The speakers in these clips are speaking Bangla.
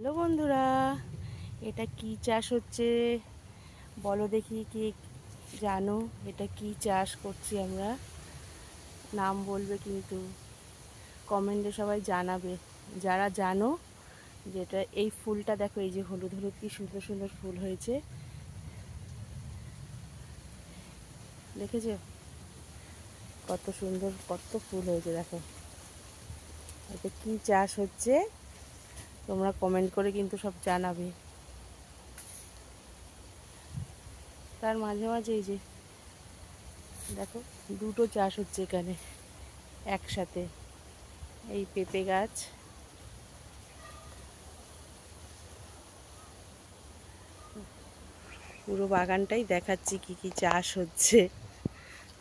হ্যালো বন্ধুরা, এটা কি চাষ হচ্ছে বলো দেখি, কি জানো এটা কি চাষ করছি আমরা? নাম বলবে কিন্তু, কমেন্টে সবাই জানাবে যারা জানো। যেটা এই ফুলটা দেখো, এই যে হলুদ হলুদ কি সুন্দর সুন্দর ফুল হয়েছে, দেখেছো কত সুন্দর, কত ফুল হয়েছে দেখো। এটা কি চাষ হচ্ছে তোমরা কমেন্ট করে কিন্তু সব জানাবে। তার মাঝে মাঝে এই যে দেখো, দুটো চাষ হচ্ছে এখানে একসাথে। এই পেঁপে গাছ, পুরো বাগানটাই দেখাচ্ছি কি কি চাষ হচ্ছে।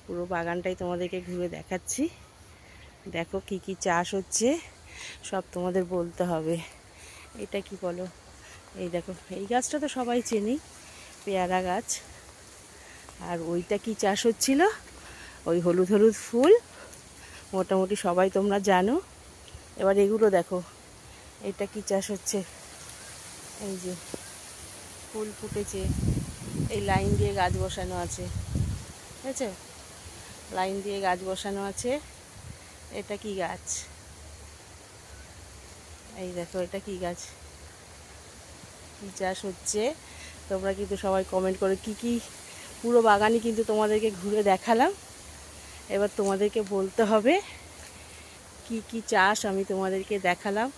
পুরো বাগানটাই তোমাদেরকে ঘুরে দেখাচ্ছি। দেখো কি কি চাষ হচ্ছে সব তোমাদের বলতে হবে। এটা কি বলো? এই দেখো, এই গাছটা তো সবাই চেনি, পেয়ারা গাছ। আর ওইটা কি চাষ হচ্ছিল? ওই হলুদ হলুদ ফুল, মোটামুটি সবাই তোমরা জানো। এবার এগুলো দেখো, এটা কি চাষ হচ্ছে? এই যে ফুল ফুটেছে, এই লাইন দিয়ে গাছ বসানো আছে, বুঝেছো? লাইন দিয়ে গাছ বসানো আছে। এটা কি গাছ? এই দেখো, এটা কি গাছ, কি চাষ হচ্ছে তোমরা কিন্তু সবাই কমেন্ট করে। কি কি পুরো বাগানই কিন্তু তোমাদেরকে ঘুরে দেখালাম। এবার তোমাদেরকে বলতে হবে কি কি চাষ আমি তোমাদেরকে দেখালাম।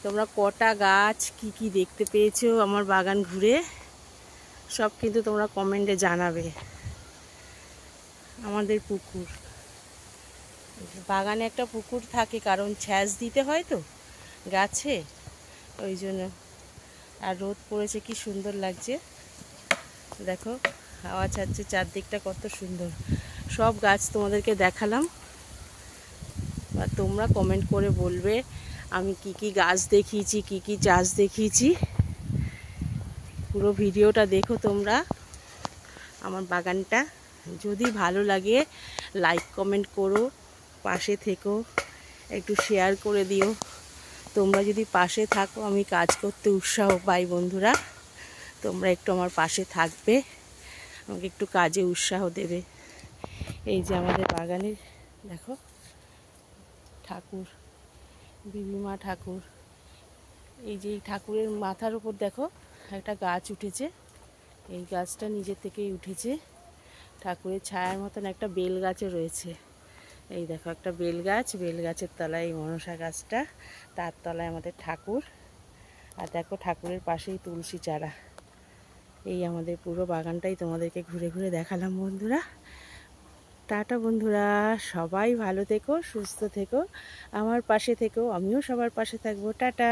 তোমরা কটা গাছ কি কি দেখতে পেয়েছো আমার বাগান ঘুরে, সব কিন্তু তোমরা কমেন্টে জানাবে। আমাদের পুকুর, বাগানে একটা পুকুর থাকে, কারণ ছ্যাঁচ দিতে হয় তো গাছে, ওই জন্য। আর রোদ পড়েছে, কি সুন্দর লাগছে দেখো, হাওয়া ছাড়ছে, চারদিকটা কত সুন্দর। সব গাছ তোমাদেরকে দেখালাম। আর তোমরা কমেন্ট করে বলবে আমি কি কি গাছ দেখিয়েছি, কি কি চাষ দেখিয়েছি। পুরো ভিডিওটা দেখো তোমরা আমার বাগানটা। যদি ভালো লাগে লাইক কমেন্ট করো, পাশে থেকো, একটু শেয়ার করে দিও। তোমরা যদি পাশে থাকো আমি কাজ করতে উৎসাহ পাই বন্ধুরা। তোমরা একটু আমার পাশে থাকবে, আমাকে একটু কাজে উৎসাহ দেবে। এই যে আমাদের বাগানের দেখো ঠাকুর, বিবিমা ঠাকুর। এই যে এই ঠাকুরের মাথার উপর দেখো একটা গাছ উঠেছে, এই গাছটা নিজে থেকেই উঠেছে। ঠাকুরের ছায়ার মতন একটা বেল গাছও রয়েছে। এই দেখো একটা বেল গাছ, বেল গাছের তলায় এই মনসা গাছটা, তার তলায় আমাদের ঠাকুর। আর দেখো ঠাকুরের পাশেই তুলসী চারা। এই আমাদের পুরো বাগানটাই তোমাদেরকে ঘুরে ঘুরে দেখালাম বন্ধুরা। টাটা বন্ধুরা, সবাই ভালো থেকো, সুস্থ থেকো, আমার পাশে থেকো, আমিও সবার পাশে থাকবো। টাটা।